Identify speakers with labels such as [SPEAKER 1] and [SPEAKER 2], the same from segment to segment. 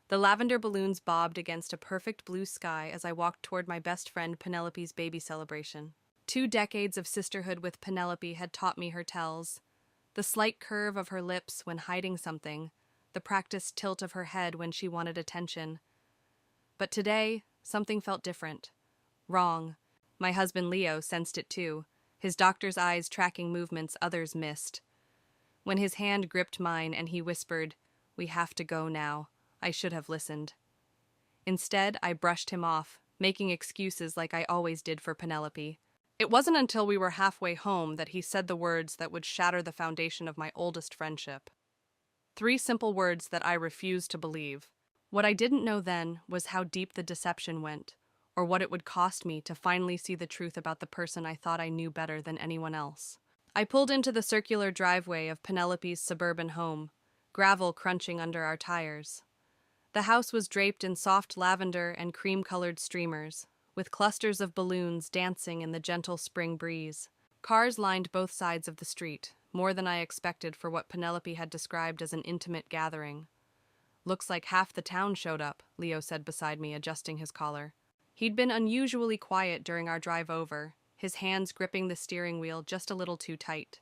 [SPEAKER 1] The lavender balloons bobbed against a perfect blue sky as I walked toward my best friend Penelope's baby celebration. 2 decades of sisterhood with Penelope had taught me her tells. The slight curve of her lips when hiding something, the practiced tilt of her head when she wanted attention. But today, something felt different. Wrong. My husband Leo sensed it too, his doctor's eyes tracking movements others missed. When his hand gripped mine and he whispered, "We have to go now," I should have listened. Instead, I brushed him off, making excuses like I always did for Penelope. It wasn't until we were halfway home that he said the words that would shatter the foundation of my oldest friendship. 3 simple words that I refused to believe. What I didn't know then was how deep the deception went, or what it would cost me to finally see the truth about the person I thought I knew better than anyone else. I pulled into the circular driveway of Penelope's suburban home, gravel crunching under our tires. The house was draped in soft lavender and cream-colored streamers, with clusters of balloons dancing in the gentle spring breeze. Cars lined both sides of the street, more than I expected for what Penelope had described as an intimate gathering. "Looks like half the town showed up," Leo said beside me, adjusting his collar. He'd been unusually quiet during our drive over, his hands gripping the steering wheel just a little too tight.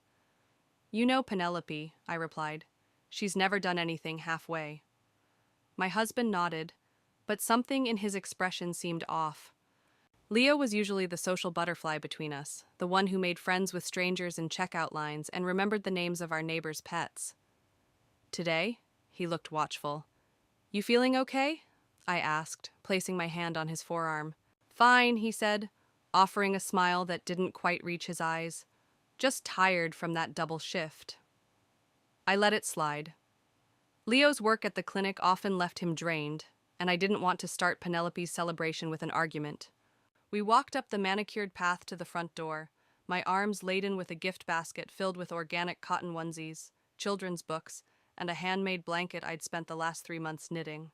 [SPEAKER 1] "You know Penelope," I replied. "She's never done anything halfway." My husband nodded, but something in his expression seemed off. Leo was usually the social butterfly between us, the one who made friends with strangers in checkout lines and remembered the names of our neighbors' pets. Today, he looked watchful. "You feeling okay?" I asked, placing my hand on his forearm. "Fine," he said, offering a smile that didn't quite reach his eyes. "Just tired from that double shift." I let it slide. Leo's work at the clinic often left him drained, and I didn't want to start Penelope's celebration with an argument. We walked up the manicured path to the front door, my arms laden with a gift basket filled with organic cotton onesies, children's books, and a handmade blanket I'd spent the last 3 months knitting.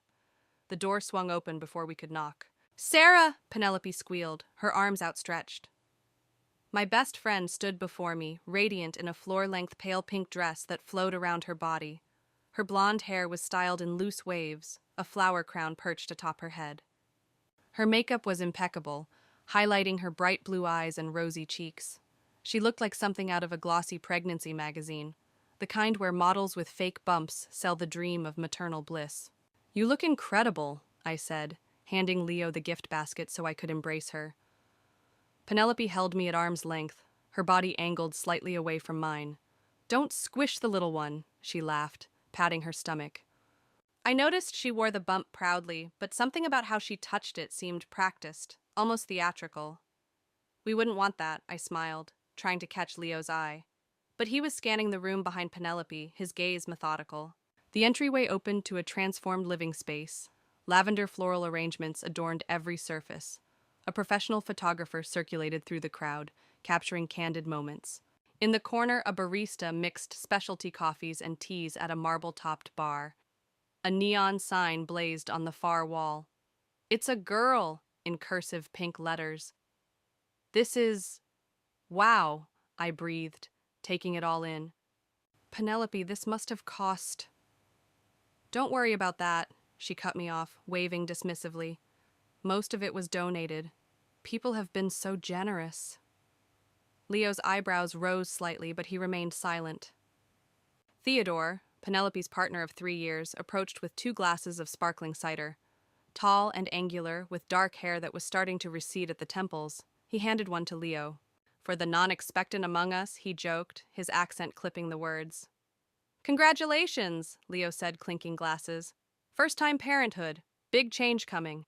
[SPEAKER 1] The door swung open before we could knock. "Sarah!" Penelope squealed, her arms outstretched. My best friend stood before me, radiant in a floor-length pale pink dress that flowed around her body. Her blonde hair was styled in loose waves, a flower crown perched atop her head. Her makeup was impeccable, highlighting her bright blue eyes and rosy cheeks. She looked like something out of a glossy pregnancy magazine, the kind where models with fake bumps sell the dream of maternal bliss. "You look incredible," I said, handing Leo the gift basket so I could embrace her. Penelope held me at arm's length, her body angled slightly away from mine. "Don't squish the little one," she laughed, patting her stomach. I noticed she wore the bump proudly, but something about how she touched it seemed practiced, almost theatrical. "We wouldn't want that," I smiled, trying to catch Leo's eye. But he was scanning the room behind Penelope, his gaze methodical. The entryway opened to a transformed living space. Lavender floral arrangements adorned every surface. A professional photographer circulated through the crowd, capturing candid moments. In the corner, a barista mixed specialty coffees and teas at a marble-topped bar. A neon sign blazed on the far wall. "It's a girl," in cursive pink letters. "This is... wow," I breathed, taking it all in. "Penelope, this must have cost..." "Don't worry about that," she cut me off, waving dismissively. "Most of it was donated. People have been so generous." Leo's eyebrows rose slightly, but he remained silent. Theodore, Penelope's partner of 3 years, approached with 2 glasses of sparkling cider. Tall and angular, with dark hair that was starting to recede at the temples, he handed one to Leo. "For the non-expectant among us," he joked, his accent clipping the words. "Congratulations," Leo said, clinking glasses. "First-time parenthood. Big change coming."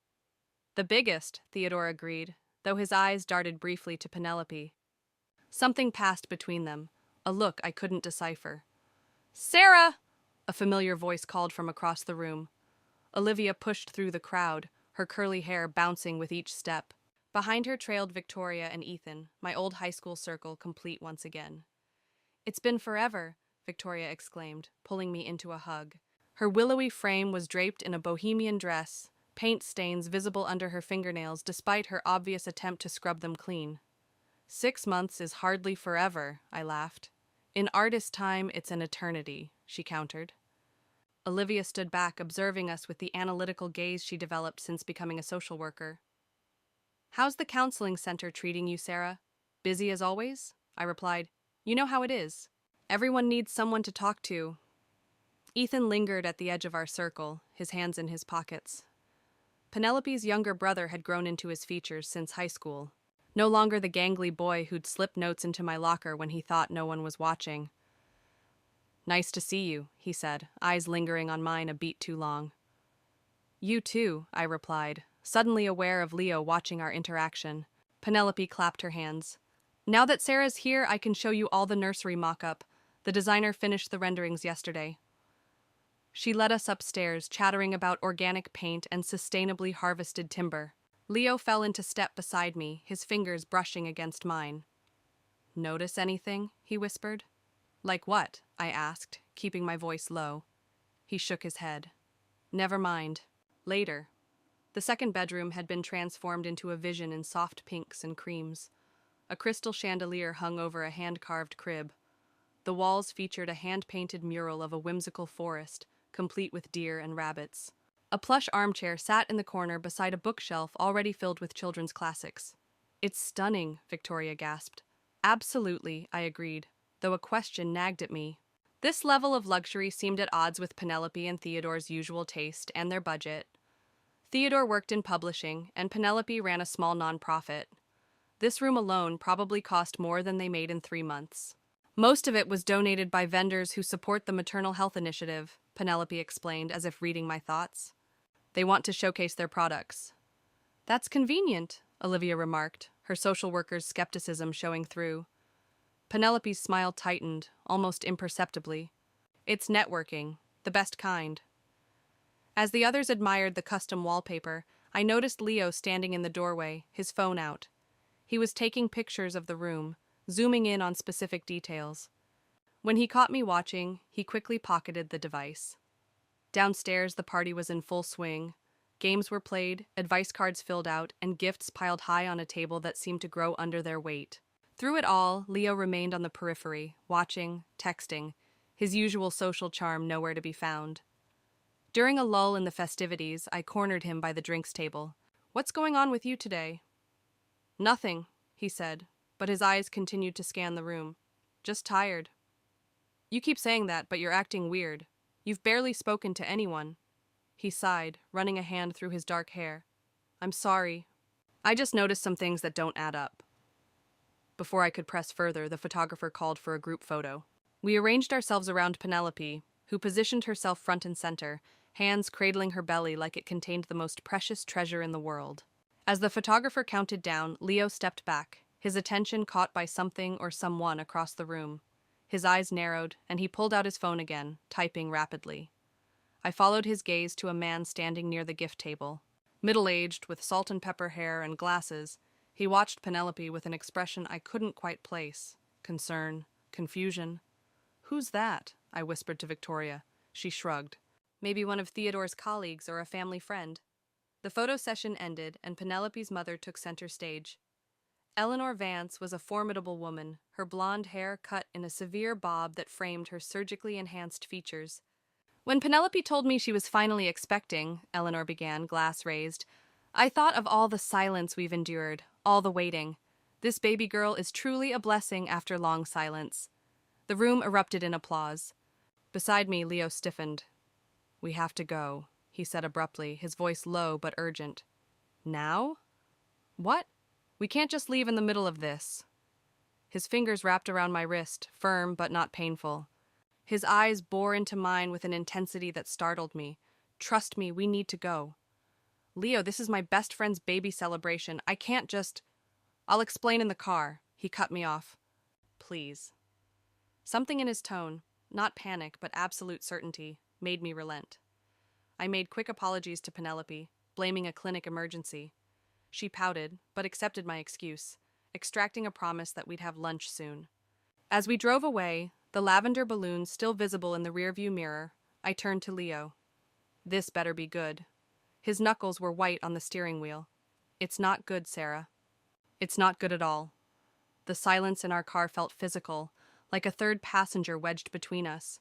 [SPEAKER 1] "The biggest," Theodore agreed, though his eyes darted briefly to Penelope. Something passed between them, a look I couldn't decipher. "Sarah!" a familiar voice called from across the room. Olivia pushed through the crowd, her curly hair bouncing with each step. Behind her trailed Victoria and Ethan, my old high school circle complete once again. "It's been forever," Victoria exclaimed, pulling me into a hug. Her willowy frame was draped in a bohemian dress, paint stains visible under her fingernails despite her obvious attempt to scrub them clean. 6 months is hardly forever," I laughed. "In artist time, it's an eternity," she countered. Olivia stood back, observing us with the analytical gaze she developed since becoming a social worker. "How's the counseling center treating you, Sarah? Busy as always?" I replied. "You know how it is. Everyone needs someone to talk to." Ethan lingered at the edge of our circle, his hands in his pockets. Penelope's younger brother had grown into his features since high school. No longer the gangly boy who'd slip notes into my locker when he thought no one was watching. "Nice to see you," he said, eyes lingering on mine a beat too long. "You too," I replied, suddenly aware of Leo watching our interaction. Penelope clapped her hands. "Now that Sarah's here, I can show you all the nursery mock-up. The designer finished the renderings yesterday." She led us upstairs, chattering about organic paint and sustainably harvested timber. Leo fell into step beside me, his fingers brushing against mine. "Notice anything?" he whispered. "Like what?" I asked, keeping my voice low. He shook his head. "Never mind. Later." The second bedroom had been transformed into a vision in soft pinks and creams. A crystal chandelier hung over a hand-carved crib. The walls featured a hand-painted mural of a whimsical forest, complete with deer and rabbits. A plush armchair sat in the corner beside a bookshelf already filled with children's classics. "It's stunning," Victoria gasped. "Absolutely," I agreed, though a question nagged at me. This level of luxury seemed at odds with Penelope and Theodore's usual taste and their budget. Theodore worked in publishing, and Penelope ran a small nonprofit. This room alone probably cost more than they made in 3 months. "Most of it was donated by vendors who support the maternal health initiative," Penelope explained, as if reading my thoughts. "They want to showcase their products." "That's convenient," Olivia remarked, her social worker's skepticism showing through. Penelope's smile tightened, almost imperceptibly. "It's networking, the best kind." As the others admired the custom wallpaper, I noticed Leo standing in the doorway, his phone out. He was taking pictures of the room, zooming in on specific details. When he caught me watching, he quickly pocketed the device. Downstairs, the party was in full swing. Games were played, advice cards filled out, and gifts piled high on a table that seemed to grow under their weight. Through it all, Leo remained on the periphery, watching, texting, his usual social charm nowhere to be found. During a lull in the festivities, I cornered him by the drinks table. "What's going on with you today?" "Nothing," he said, but his eyes continued to scan the room. "Just tired." "You keep saying that, but you're acting weird. You've barely spoken to anyone." He sighed, running a hand through his dark hair. "I'm sorry. I just noticed some things that don't add up." Before I could press further, the photographer called for a group photo. We arranged ourselves around Penelope, who positioned herself front and center, hands cradling her belly like it contained the most precious treasure in the world. As the photographer counted down, Leo stepped back, his attention caught by something or someone across the room. His eyes narrowed, and he pulled out his phone again, typing rapidly. I followed his gaze to a man standing near the gift table. Middle-aged, with salt and pepper hair and glasses, he watched Penelope with an expression I couldn't quite place. Concern, confusion. "Who's that?" I whispered to Victoria. She shrugged. "Maybe one of Theodore's colleagues or a family friend." The photo session ended, and Penelope's mother took center stage. Eleanor Vance was a formidable woman, her blonde hair cut in a severe bob that framed her surgically enhanced features. "When Penelope told me she was finally expecting," Eleanor began, glass raised, "I thought of all the silence we've endured, all the waiting. This baby girl is truly a blessing after long silence." The room erupted in applause. Beside me, Leo stiffened. "We have to go," he said abruptly, his voice low but urgent. "Now?" "What? We can't just leave in the middle of this." His fingers wrapped around my wrist, firm but not painful. His eyes bore into mine with an intensity that startled me. "Trust me, we need to go." "Leo, this is my best friend's baby celebration. I can't just—" "I'll explain in the car." He cut me off. "Please." Something in his tone, not panic but absolute certainty, made me relent. I made quick apologies to Penelope, blaming a clinic emergency. She pouted, but accepted my excuse, extracting a promise that we'd have lunch soon. As we drove away, the lavender balloons still visible in the rearview mirror, I turned to Leo. This better be good. His knuckles were white on the steering wheel. "It's not good, Sarah." "It's not good at all." The silence in our car felt physical, like a third passenger wedged between us.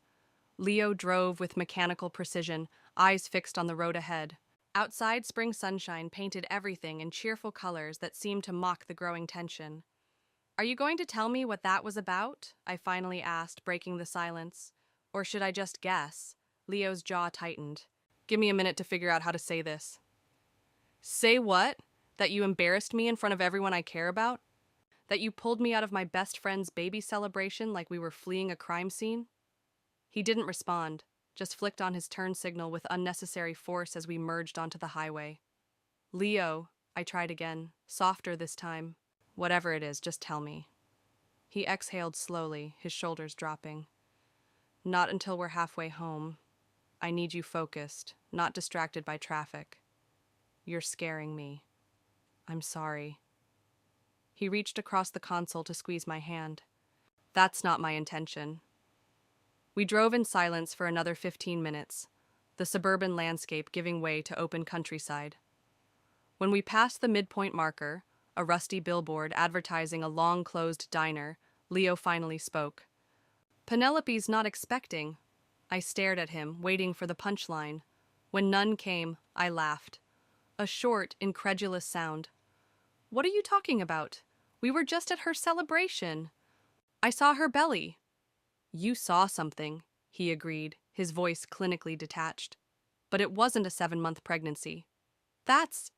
[SPEAKER 1] Leo drove with mechanical precision, eyes fixed on the road ahead. Outside, spring sunshine painted everything in cheerful colors that seemed to mock the growing tension. "Are you going to tell me what that was about?" I finally asked, breaking the silence. "Or should I just guess?" Leo's jaw tightened. "Give me a minute to figure out how to say this." "Say what? That you embarrassed me in front of everyone I care about? That you pulled me out of my best friend's baby celebration like we were fleeing a crime scene?" He didn't respond, just flicked on his turn signal with unnecessary force as we merged onto the highway. "Leo," I tried again, softer this time. "Whatever it is, just tell me." He exhaled slowly, his shoulders dropping. "Not until we're halfway home. I need you focused, not distracted by traffic. You're scaring me. I'm sorry." He reached across the console to squeeze my hand. "That's not my intention." We drove in silence for another 15 minutes, the suburban landscape giving way to open countryside. When we passed the midpoint marker, a rusty billboard advertising a long-closed diner, Leo finally spoke. "Penelope's not expecting." I stared at him, waiting for the punchline. When none came, I laughed. A short, incredulous sound. "What are you talking about? We were just at her celebration. I saw her belly." "You saw something," he agreed, his voice clinically detached. "But it wasn't a 7-month pregnancy." That's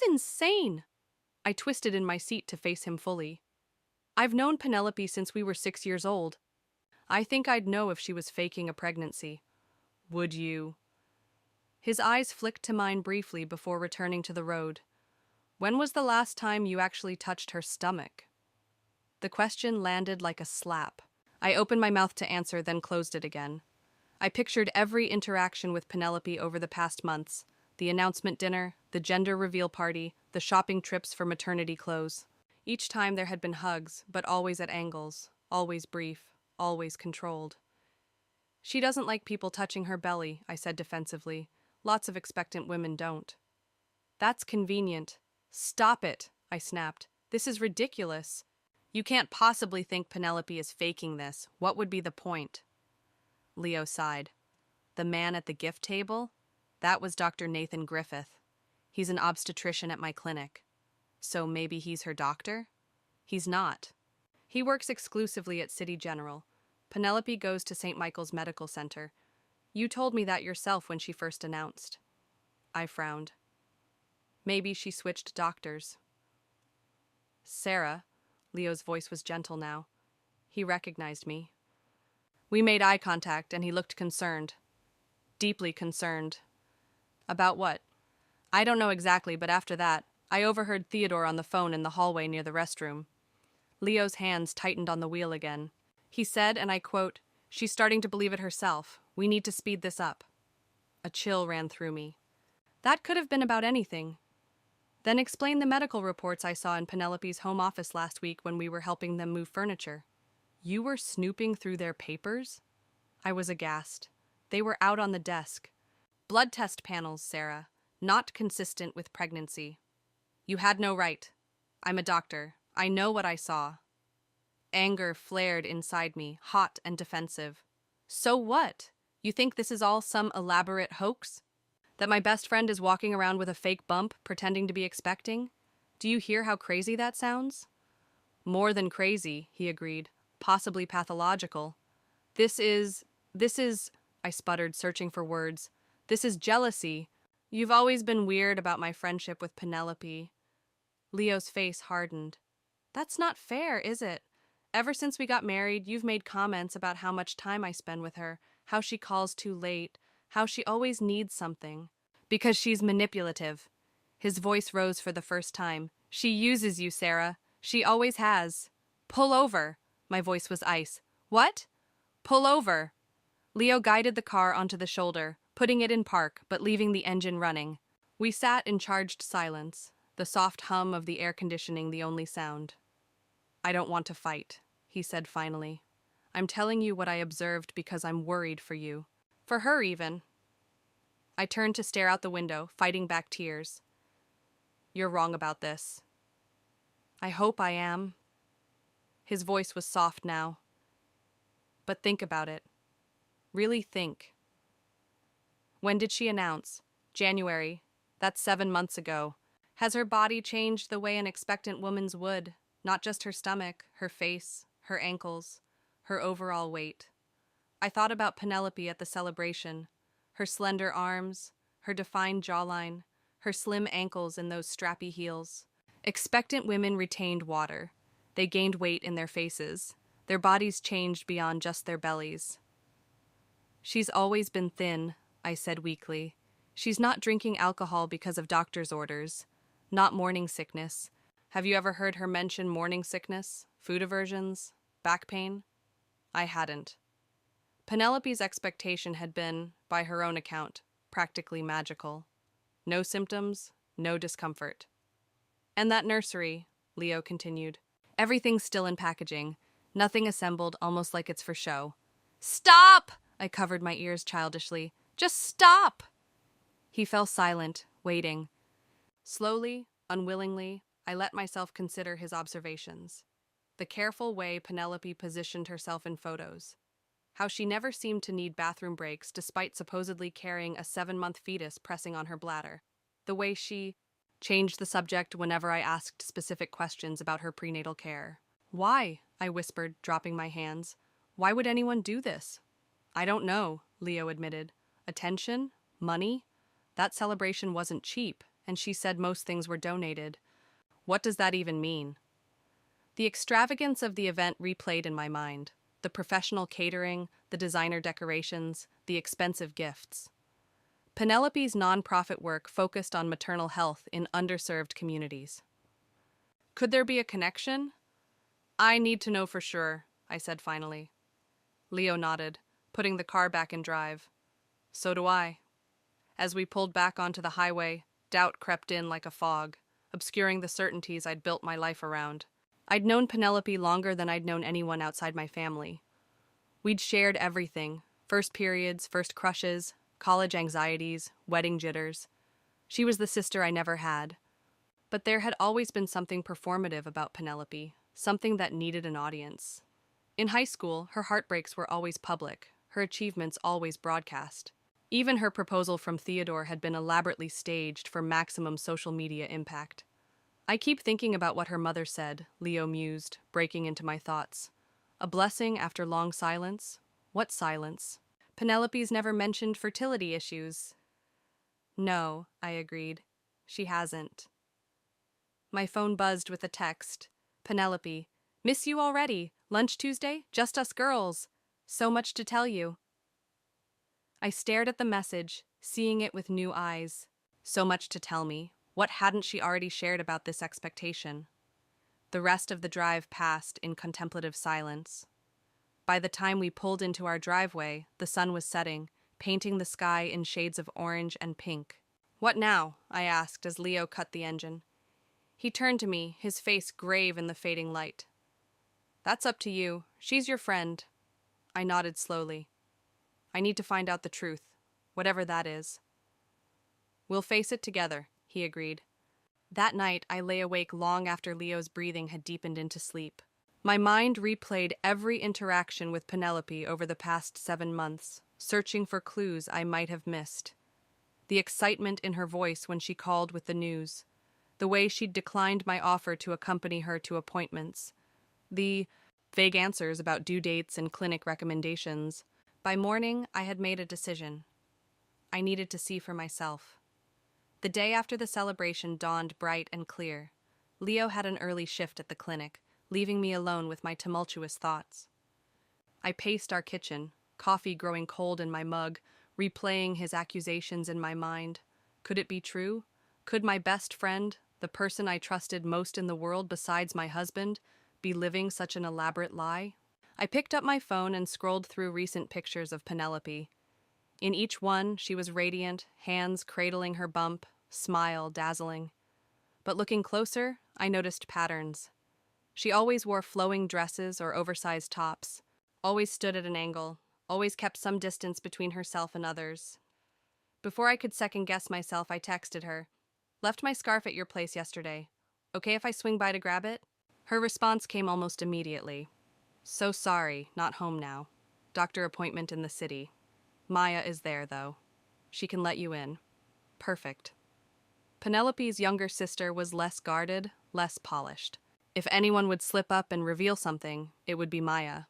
[SPEAKER 1] insane!" I twisted in my seat to face him fully. "I've known Penelope since we were 6 years old. I think I'd know if she was faking a pregnancy." "Would you?" His eyes flicked to mine briefly before returning to the road. "When was the last time you actually touched her stomach?" The question landed like a slap. I opened my mouth to answer, then closed it again. I pictured every interaction with Penelope over the past months: the announcement dinner, the gender reveal party, the shopping trips for maternity clothes. Each time there had been hugs, but always at angles, always brief, always controlled. "She doesn't like people touching her belly," I said defensively. "Lots of expectant women don't." "That's convenient." "Stop it," I snapped. "This is ridiculous. You can't possibly think Penelope is faking this. What would be the point?" Leo sighed. "The man at the gift table? That was Dr. Nathan Griffith. He's an obstetrician at my clinic." "So maybe he's her doctor?" "He's not. He works exclusively at City General. Penelope goes to St. Michael's Medical Center. You told me that yourself when she first announced." I frowned. "Maybe she switched doctors." "Sarah," Leo's voice was gentle now. He recognized me. We made eye contact, and he looked concerned. Deeply concerned. "About what?" "I don't know exactly, but after that, I overheard Theodore on the phone in the hallway near the restroom." Leo's hands tightened on the wheel again. He said, and I quote, "She's starting to believe it herself. We need to speed this up." A chill ran through me. That could have been about anything. Then explain the medical reports I saw in Penelope's home office last week when we were helping them move furniture. "You were snooping through their papers?" I was aghast. They were out on the desk. "Blood test panels, Sarah. Not consistent with pregnancy." "You had no right. I'm a doctor. I know what I saw." Anger flared inside me, hot and defensive. "So what? You think this is all some elaborate hoax? That my best friend is walking around with a fake bump, pretending to be expecting? Do you hear how crazy that sounds?" "More than crazy," he agreed. "Possibly pathological." This is, I sputtered, searching for words. "This is jealousy. You've always been weird about my friendship with Penelope." Leo's face hardened. "That's not fair, is it? Ever since we got married, you've made comments about how much time I spend with her, how she calls too late, how she always needs something." "Because she's manipulative." His voice rose for the first time. "She uses you, Sarah. She always has." "Pull over." My voice was ice. "What?" "Pull over." Leo guided the car onto the shoulder, putting it in park, but leaving the engine running. We sat in charged silence, the soft hum of the air conditioning the only sound. "I don't want to fight," he said finally. "I'm telling you what I observed because I'm worried for you. For her, even." I turned to stare out the window, fighting back tears. "You're wrong about this." "I hope I am." His voice was soft now. "But think about it. Really think. When did she announce? January. That's 7 months ago. Has her body changed the way an expectant woman's would? Not just her stomach, her face, her ankles, her overall weight. I thought about Penelope at the celebration. Her slender arms, her defined jawline, her slim ankles in those strappy heels. Expectant women retained water. They gained weight in their faces. Their bodies changed beyond just their bellies. She's always been thin, I said weakly. She's not drinking alcohol because of doctor's orders. Not morning sickness. Have you ever heard her mention morning sickness, food aversions, back pain? I hadn't. Penelope's expectation had been, by her own account, practically magical. No symptoms, no discomfort. And that nursery, Leo continued. Everything's still in packaging. Nothing assembled, almost like it's for show. Stop! I covered my ears childishly. Just stop! He fell silent, waiting. Slowly, unwillingly, I let myself consider his observations. The careful way Penelope positioned herself in photos. How she never seemed to need bathroom breaks despite supposedly carrying a 7-month fetus pressing on her bladder. The way she changed the subject whenever I asked specific questions about her prenatal care. Why? I whispered, dropping my hands. Why would anyone do this? I don't know, Leo admitted. Attention? Money? That celebration wasn't cheap, and she said most things were donated. What does that even mean? The extravagance of the event replayed in my mind. The professional catering, the designer decorations, the expensive gifts. Penelope's nonprofit work focused on maternal health in underserved communities. Could there be a connection? I need to know for sure, I said finally. Leo nodded, putting the car back in drive. So do I. As we pulled back onto the highway, doubt crept in like a fog, obscuring the certainties I'd built my life around. I'd known Penelope longer than I'd known anyone outside my family. We'd shared everything, first periods, first crushes, college anxieties, wedding jitters. She was the sister I never had. But there had always been something performative about Penelope, something that needed an audience. In high school, her heartbreaks were always public, her achievements always broadcast. Even her proposal from Theodore had been elaborately staged for maximum social media impact. I keep thinking about what her mother said, Leo mused, breaking into my thoughts. A blessing after long silence? What silence? Penelope's never mentioned fertility issues. No, I agreed. She hasn't. My phone buzzed with a text. Penelope, miss you already. Lunch Tuesday? Just us girls. So much to tell you. I stared at the message, seeing it with new eyes. So much to tell me. What hadn't she already shared about this expectation? The rest of the drive passed in contemplative silence. By the time we pulled into our driveway, the sun was setting, painting the sky in shades of orange and pink. What now? I asked as Leo cut the engine. He turned to me, his face grave in the fading light. That's up to you. She's your friend. I nodded slowly. I need to find out the truth, whatever that is. We'll face it together, he agreed. That night, I lay awake long after Leo's breathing had deepened into sleep. My mind replayed every interaction with Penelope over the past 7 months, searching for clues I might have missed. The excitement in her voice when she called with the news, the way she'd declined my offer to accompany her to appointments, the vague answers about due dates and clinic recommendations. By morning, I had made a decision. I needed to see for myself. The day after the celebration dawned bright and clear. Leo had an early shift at the clinic, leaving me alone with my tumultuous thoughts. I paced our kitchen, coffee growing cold in my mug, replaying his accusations in my mind. Could it be true? Could my best friend, the person I trusted most in the world besides my husband, be living such an elaborate lie? I picked up my phone and scrolled through recent pictures of Penelope. In each one, she was radiant, hands cradling her bump, smile dazzling. But looking closer, I noticed patterns. She always wore flowing dresses or oversized tops, always stood at an angle, always kept some distance between herself and others. Before I could second-guess myself, I texted her, "Left my scarf at your place yesterday. Okay if I swing by to grab it?" Her response came almost immediately. "So sorry, not home now. Doctor appointment in the city." Maya is there, though. She can let you in. Perfect. Penelope's younger sister was less guarded, less polished. If anyone would slip up and reveal something, it would be Maya.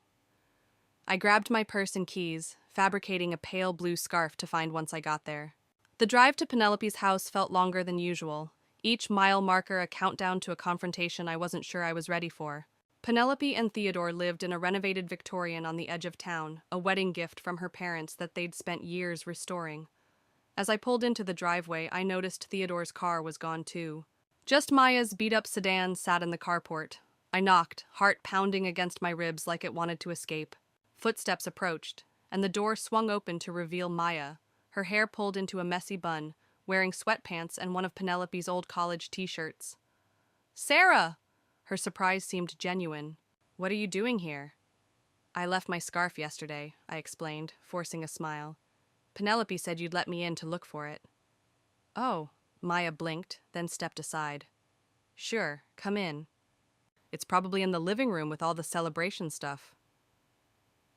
[SPEAKER 1] I grabbed my purse and keys, fabricating a pale blue scarf to find once I got there. The drive to Penelope's house felt longer than usual, each mile marker a countdown to a confrontation I wasn't sure I was ready for. Penelope and Theodore lived in a renovated Victorian on the edge of town, a wedding gift from her parents that they'd spent years restoring. As I pulled into the driveway, I noticed Theodore's car was gone too. Just Maya's beat-up sedan sat in the carport. I knocked, heart pounding against my ribs like it wanted to escape. Footsteps approached, and the door swung open to reveal Maya, her hair pulled into a messy bun, wearing sweatpants and one of Penelope's old college t-shirts. "Sarah!" Her surprise seemed genuine. "What are you doing here?" "I left my scarf yesterday," I explained, forcing a smile. "Penelope said you'd let me in to look for it." "Oh," Maya blinked, then stepped aside. "Sure, come in. It's probably in the living room with all the celebration stuff."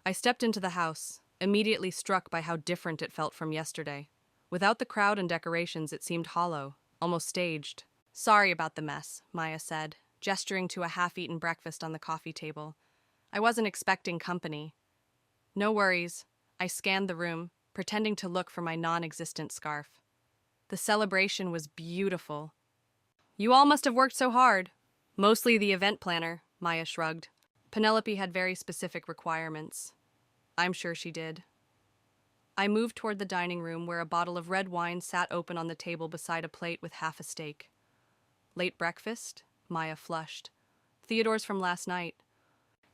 [SPEAKER 1] I stepped into the house, immediately struck by how different it felt from yesterday. Without the crowd and decorations, it seemed hollow, almost staged. "Sorry about the mess," Maya said, gesturing to a half-eaten breakfast on the coffee table. "I wasn't expecting company." "No worries." I scanned the room, pretending to look for my non-existent scarf. The celebration was beautiful. "You all must have worked so hard." "Mostly the event planner," Maya shrugged. "Penelope had very specific requirements." "I'm sure she did." I moved toward the dining room where a bottle of red wine sat open on the table beside a plate with half a steak. "Late breakfast?" Maya flushed. "Theodore's from last night."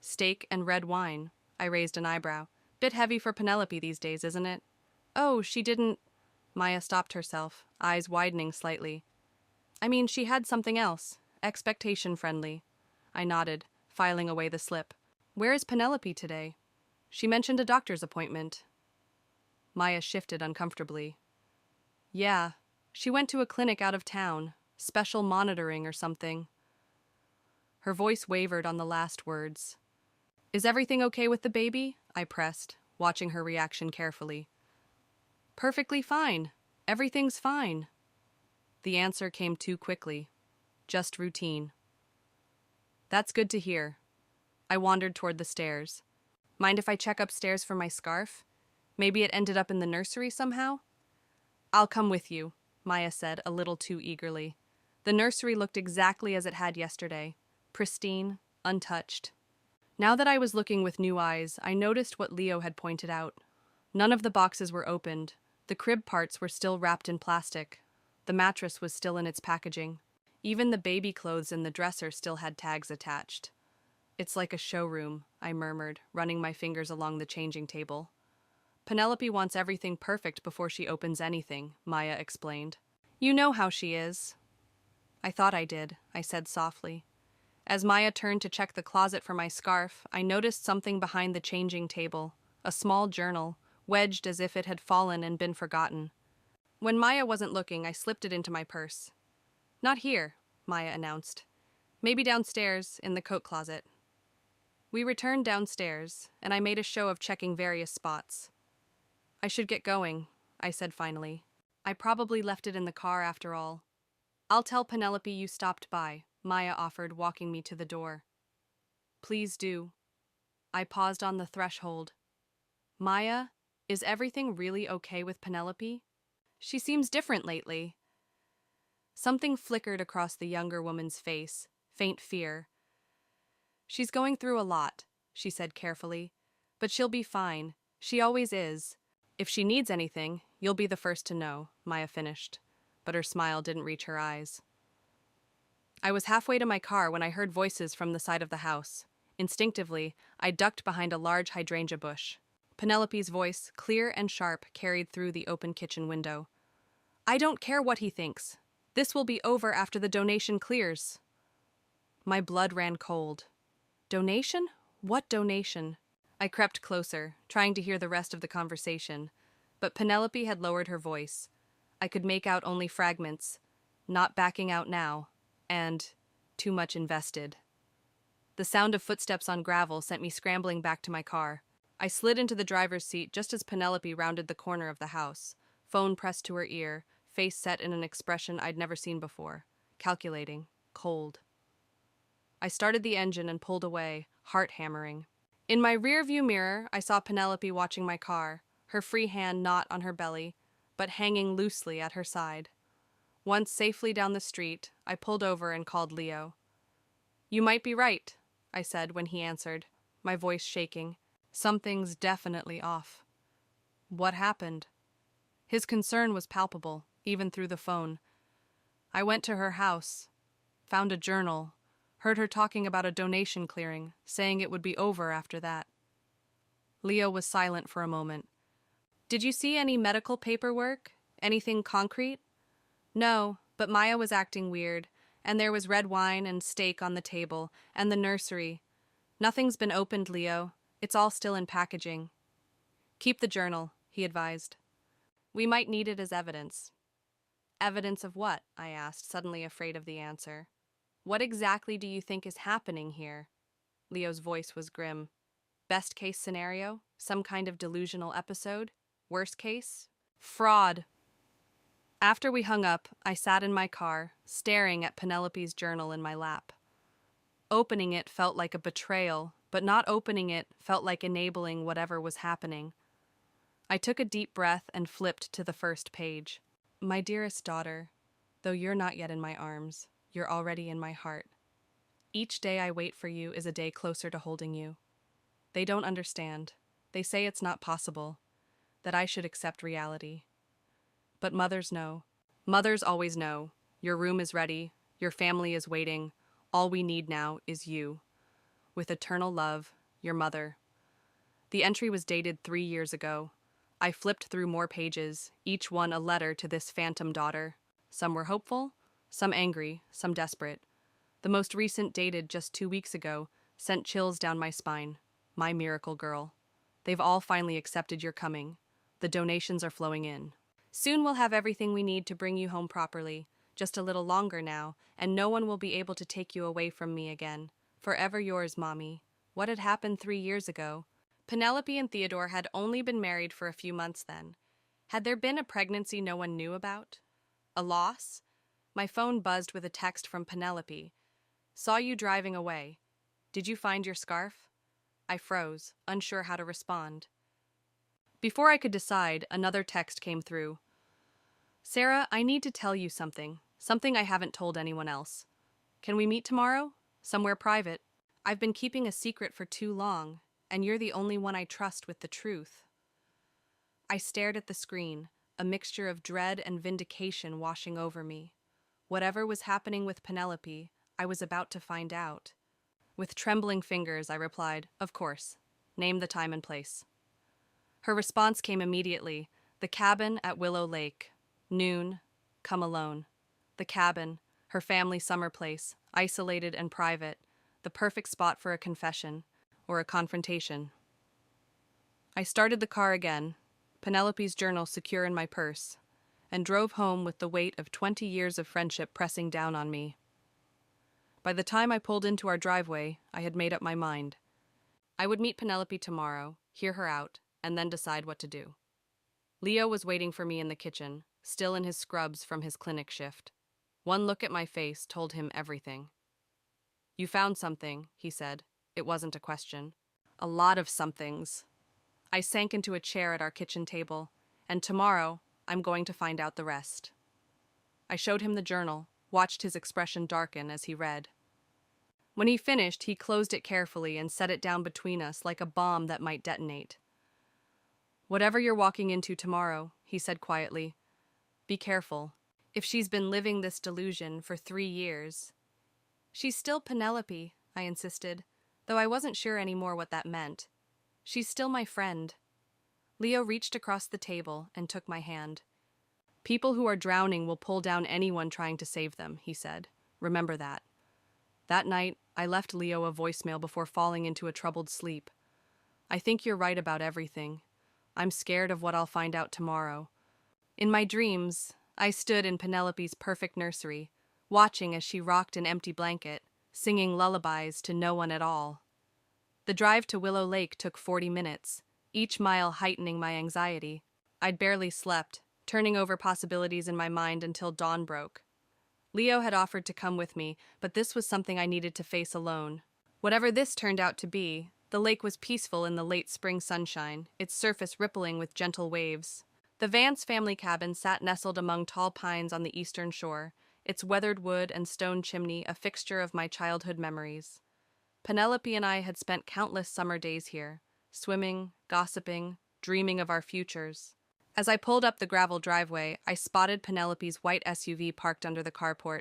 [SPEAKER 1] "Steak and red wine." I raised an eyebrow. "Bit heavy for Penelope these days, isn't it?" "Oh, she didn't—" Maya stopped herself, eyes widening slightly. "I mean, she had something else. Expectation-friendly." I nodded, filing away the slip. "Where is Penelope today?" "She mentioned a doctor's appointment." Maya shifted uncomfortably. "Yeah, she went to a clinic out of town. Special monitoring or something." Her voice wavered on the last words. "Is everything okay with the baby?" I pressed, watching her reaction carefully. "Perfectly fine. Everything's fine." The answer came too quickly. Just routine. "That's good to hear." I wandered toward the stairs. "Mind if I check upstairs for my scarf? Maybe it ended up in the nursery somehow?" "I'll come with you," Maya said a little too eagerly. The nursery looked exactly as it had yesterday. Pristine, untouched. Now that I was looking with new eyes, I noticed what Leo had pointed out. None of the boxes were opened. The crib parts were still wrapped in plastic. The mattress was still in its packaging. Even the baby clothes in the dresser still had tags attached. "It's like a showroom," I murmured, running my fingers along the changing table. "Penelope wants everything perfect before she opens anything," Maya explained. "You know how she is." "I thought I did," I said softly. As Maya turned to check the closet for my scarf, I noticed something behind the changing table, a small journal, wedged as if it had fallen and been forgotten. When Maya wasn't looking, I slipped it into my purse. "Not here," Maya announced. "Maybe downstairs, in the coat closet." We returned downstairs, and I made a show of checking various spots. "I should get going," I said finally. "I probably left it in the car after all." "I'll tell Penelope you stopped by," Maya offered, walking me to the door. "Please do." I paused on the threshold. "Maya, is everything really okay with Penelope? She seems different lately." Something flickered across the younger woman's face, faint fear. "She's going through a lot," she said carefully. "But she'll be fine. She always is. If she needs anything, you'll be the first to know," Maya finished. But her smile didn't reach her eyes. I was halfway to my car when I heard voices from the side of the house. Instinctively, I ducked behind a large hydrangea bush. Penelope's voice, clear and sharp, carried through the open kitchen window. "I don't care what he thinks. This will be over after the donation clears." My blood ran cold. Donation? What donation? I crept closer, trying to hear the rest of the conversation. But Penelope had lowered her voice. I could make out only fragments. "Not backing out now," and "too much invested." The sound of footsteps on gravel sent me scrambling back to my car. I slid into the driver's seat just as Penelope rounded the corner of the house, phone pressed to her ear, face set in an expression I'd never seen before. Calculating. Cold. I started the engine and pulled away, heart hammering. In my rearview mirror, I saw Penelope watching my car, her free hand not on her belly, but hanging loosely at her side. Once safely down the street, I pulled over and called Leo. "You might be right," I said when he answered, my voice shaking. "Something's definitely off." "What happened?" His concern was palpable, even through the phone. "I went to her house, found a journal, heard her talking about a donation clearing, saying it would be over after that." Leo was silent for a moment. "Did you see any medical paperwork? Anything concrete?" "No, but Maya was acting weird, and there was red wine and steak on the table, and the nursery. Nothing's been opened, Leo. It's all still in packaging." "Keep the journal," he advised. "We might need it as evidence." "Evidence of what?" I asked, suddenly afraid of the answer. "What exactly do you think is happening here?" Leo's voice was grim. "Best case scenario? Some kind of delusional episode? Worst case? Fraud." After we hung up, I sat in my car, staring at Penelope's journal in my lap. Opening it felt like a betrayal, but not opening it felt like enabling whatever was happening. I took a deep breath and flipped to the first page. "My dearest daughter, though you're not yet in my arms, you're already in my heart. Each day I wait for you is a day closer to holding you. They don't understand. They say it's not possible, that I should accept reality. But mothers know. Mothers always know. Your room is ready. Your family is waiting. All we need now is you. With eternal love, your mother." The entry was dated 3 years ago. I flipped through more pages, each one a letter to this phantom daughter. Some were hopeful, some angry, some desperate. The most recent, dated just 2 weeks ago, sent chills down my spine. "My miracle girl. They've all finally accepted your coming. The donations are flowing in. Soon we'll have everything we need to bring you home properly. Just a little longer now, and no one will be able to take you away from me again. Forever yours, Mommy." What had happened 3 years ago? Penelope and Theodore had only been married for a few months then. Had there been a pregnancy no one knew about? A loss? My phone buzzed with a text from Penelope. "Saw you driving away. Did you find your scarf?" I froze, unsure how to respond. Before I could decide, another text came through. "Sarah, I need to tell you something. Something I haven't told anyone else. Can we meet tomorrow? Somewhere private. I've been keeping a secret for too long, and you're the only one I trust with the truth." I stared at the screen, a mixture of dread and vindication washing over me. Whatever was happening with Penelope, I was about to find out. With trembling fingers, I replied, "Of course. Name the time and place." Her response came immediately. "The cabin at Willow Lake. Noon. Come alone." The cabin, her family summer place, isolated and private, the perfect spot for a confession, or a confrontation. I started the car again, Penelope's journal secure in my purse, and drove home with the weight of 20 years of friendship pressing down on me. By the time I pulled into our driveway, I had made up my mind. I would meet Penelope tomorrow, hear her out, and then decide what to do. Leo was waiting for me in the kitchen, still in his scrubs from his clinic shift. One look at my face told him everything. "You found something," he said. It wasn't a question. "A lot of somethings." I sank into a chair at our kitchen table, and tomorrow I'm going to find out the rest. I showed him the journal, watched his expression darken as he read. When he finished, he closed it carefully and set it down between us like a bomb that might detonate. "Whatever you're walking into tomorrow," he said quietly, "be careful. If she's been living this delusion for 3 years..." "She's still Penelope," I insisted, though I wasn't sure anymore what that meant. "She's still my friend." Leo reached across the table and took my hand. "People who are drowning will pull down anyone trying to save them," he said. "Remember that." That night, I left Leo a voicemail before falling into a troubled sleep. "I think you're right about everything. I'm scared of what I'll find out tomorrow." In my dreams, I stood in Penelope's perfect nursery, watching as she rocked an empty blanket, singing lullabies to no one at all. The drive to Willow Lake took 40 minutes, each mile heightening my anxiety. I'd barely slept, turning over possibilities in my mind until dawn broke. Leo had offered to come with me, but this was something I needed to face alone. Whatever this turned out to be, the lake was peaceful in the late spring sunshine, its surface rippling with gentle waves. The Vance family cabin sat nestled among tall pines on the eastern shore, its weathered wood and stone chimney a fixture of my childhood memories. Penelope and I had spent countless summer days here, swimming, gossiping, dreaming of our futures. As I pulled up the gravel driveway, I spotted Penelope's white SUV parked under the carport.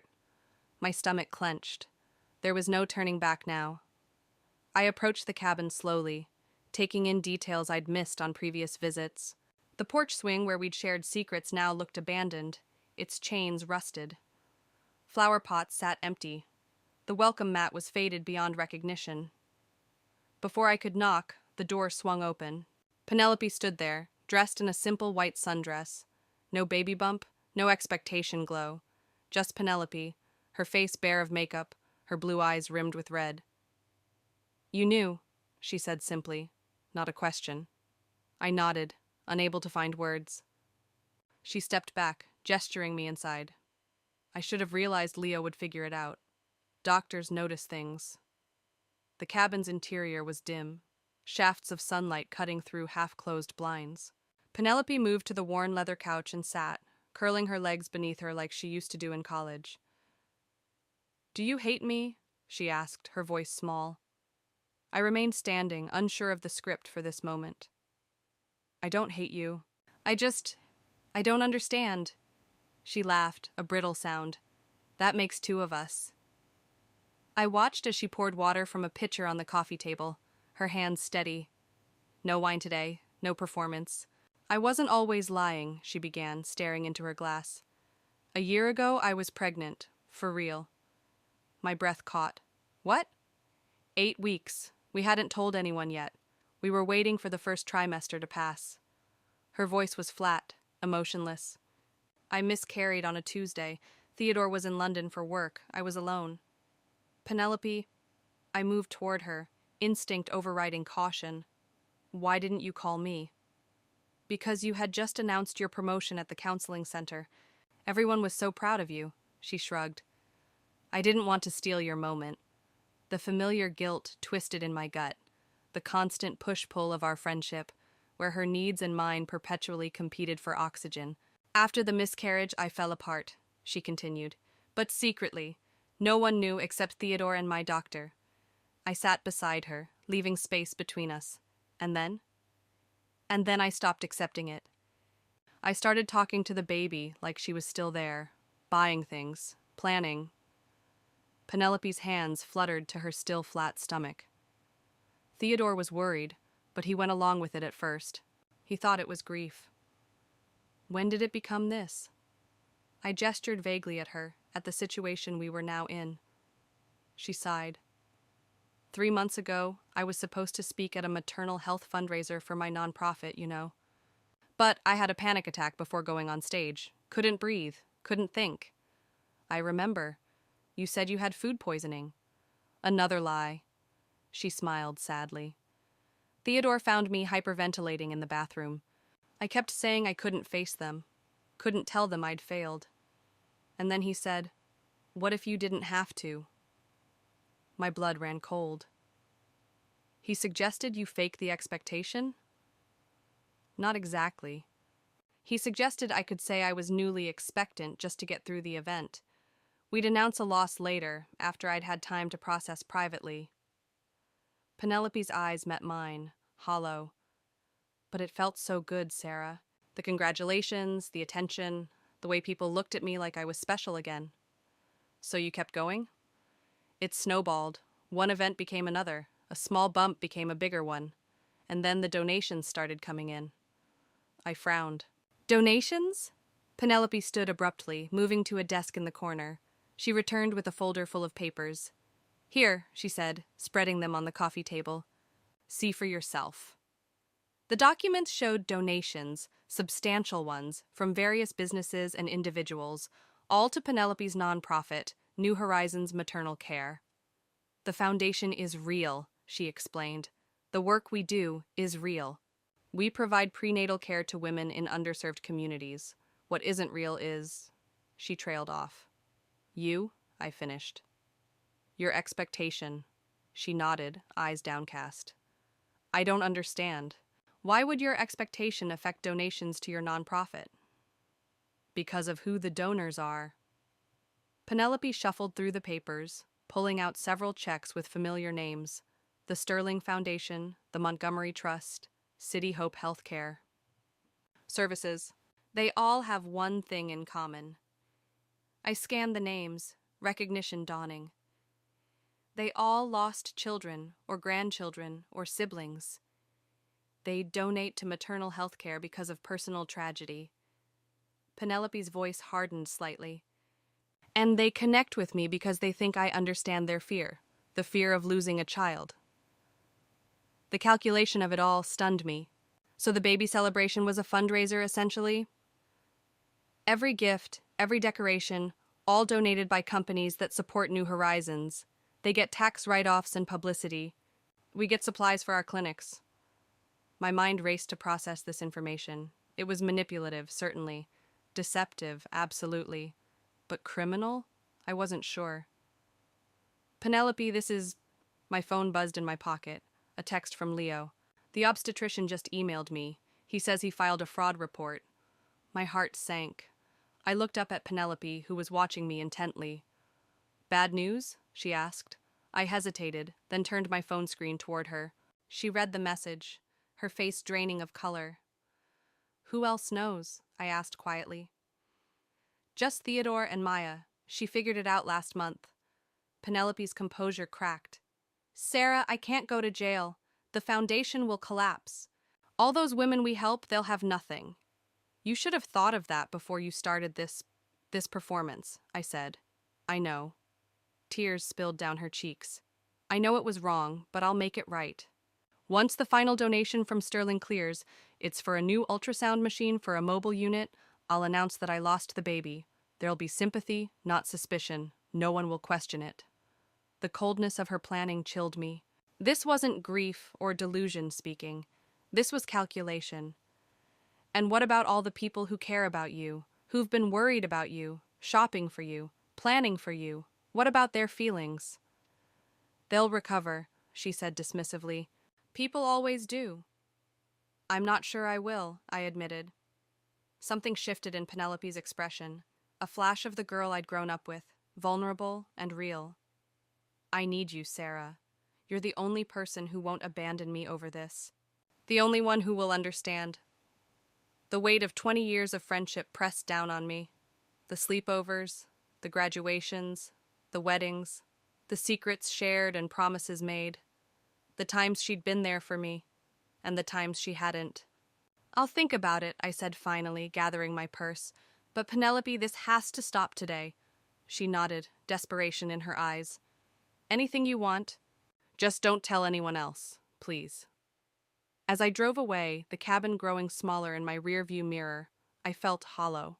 [SPEAKER 1] My stomach clenched. There was no turning back now. I approached the cabin slowly, taking in details I'd missed on previous visits. The porch swing where we'd shared secrets now looked abandoned, its chains rusted. Flower pots sat empty. The welcome mat was faded beyond recognition. Before I could knock, the door swung open. Penelope stood there, dressed in a simple white sundress. No baby bump, no expectation glow. Just Penelope, her face bare of makeup, her blue eyes rimmed with red. "You knew," she said simply, not a question. I nodded, unable to find words. She stepped back, gesturing me inside. I should have realized Leo would figure it out. Doctors notice things. The cabin's interior was dim, shafts of sunlight cutting through half-closed blinds. Penelope moved to the worn leather couch and sat, curling her legs beneath her like she used to do in college. "Do you hate me?" she asked, her voice small. I remained standing, unsure of the script for this moment. "I don't hate you. I don't understand." She laughed, a brittle sound. "That makes two of us." I watched as she poured water from a pitcher on the coffee table, her hands steady. "No wine today, no performance. I wasn't always lying," she began, staring into her glass. "A year ago, I was pregnant, for real." My breath caught. "What?" 8 weeks. We hadn't told anyone yet. We were waiting for the first trimester to pass. Her voice was flat, emotionless. "I miscarried on a Tuesday. Theodore was in London for work. I was alone." "Penelope," I moved toward her, instinct overriding caution. "Why didn't you call me?" "Because you had just announced your promotion at the counseling center. Everyone was so proud of you," she shrugged. I didn't want to steal your moment. The familiar guilt twisted in my gut, the constant push-pull of our friendship, where her needs and mine perpetually competed for oxygen. "After the miscarriage, I fell apart," she continued, "but secretly. No one knew except Theodore and my doctor." I sat beside her, leaving space between us. And then? And then I stopped accepting it. I started talking to the baby like she was still there, buying things, planning. Penelope's hands fluttered to her still flat stomach. Theodore was worried, but he went along with it at first. He thought it was grief. When did it become this? I gestured vaguely at her, at the situation we were now in. She sighed. 3 months ago, I was supposed to speak at a maternal health fundraiser for my nonprofit, you know. But I had a panic attack before going on stage. Couldn't breathe, couldn't think. I remember. You said you had food poisoning. Another lie. She smiled sadly. Theodore found me hyperventilating in the bathroom. I kept saying I couldn't face them, couldn't tell them I'd failed. And then he said, "What if you didn't have to?" My blood ran cold. He suggested you fake the expectation? Not exactly. He suggested I could say I was newly expectant just to get through the event. We'd announce a loss later, after I'd had time to process privately. Penelope's eyes met mine, hollow. But it felt so good, Sarah. The congratulations, the attention, the way people looked at me like I was special again. So you kept going? It snowballed. One event became another. A small bump became a bigger one. And then the donations started coming in. I frowned. "Donations?" Penelope stood abruptly, moving to a desk in the corner. She returned with a folder full of papers. "Here," she said, spreading them on the coffee table. "See for yourself." The documents showed donations, substantial ones, from various businesses and individuals, all to Penelope's nonprofit, New Horizons Maternal Care. "The foundation is real," she explained. "The work we do is real." We provide prenatal care to women in underserved communities. What isn't real is... She trailed off. You? I finished. Your expectation. She nodded, eyes downcast. I don't understand. Why would your expectation affect donations to your nonprofit? Because of who the donors are. Penelope shuffled through the papers, pulling out several checks with familiar names: the Sterling Foundation, the Montgomery Trust, City Hope Healthcare. Services. They all have one thing in common. I scanned the names, recognition dawning. They all lost children or grandchildren or siblings. They donate to maternal health care because of personal tragedy. Penelope's voice hardened slightly. And they connect with me because they think I understand their fear, the fear of losing a child. The calculation of it all stunned me. So the baby celebration was a fundraiser, essentially? Every gift, every decoration, all donated by companies that support New Horizons. They get tax write-offs and publicity. We get supplies for our clinics. My mind raced to process this information. It was manipulative, certainly. Deceptive, absolutely. But criminal? I wasn't sure. Penelope, this is... My phone buzzed in my pocket. A text from Leo. The obstetrician just emailed me. He says he filed a fraud report. My heart sank. I looked up at Penelope, who was watching me intently. Bad news? She asked. I hesitated, then turned my phone screen toward her. She read the message, her face draining of color. Who else knows? I asked quietly. Just Theodore and Maya. She figured it out last month. Penelope's composure cracked. Sarah, I can't go to jail. The foundation will collapse. All those women we help, they'll have nothing. You should have thought of that before you started this performance, I said. I know. Tears spilled down her cheeks. I know it was wrong, but I'll make it right. Once the final donation from Sterling clears, it's for a new ultrasound machine for a mobile unit. I'll announce that I lost the baby. There'll be sympathy, not suspicion. No one will question it. The coldness of her planning chilled me. This wasn't grief or delusion speaking. This was calculation. And what about all the people who care about you, who've been worried about you, shopping for you, planning for you? What about their feelings? They'll recover, she said dismissively. People always do. I'm not sure I will, I admitted. Something shifted in Penelope's expression, a flash of the girl I'd grown up with, vulnerable and real. I need you, Sarah. You're the only person who won't abandon me over this. The only one who will understand. The weight of 20 years of friendship pressed down on me. The sleepovers, the graduations, the weddings, the secrets shared and promises made. The times she'd been there for me, and the times she hadn't. I'll think about it, I said finally, gathering my purse. But Penelope, this has to stop today. She nodded, desperation in her eyes. Anything you want. Just don't tell anyone else, please. As I drove away, the cabin growing smaller in my rearview mirror, I felt hollow.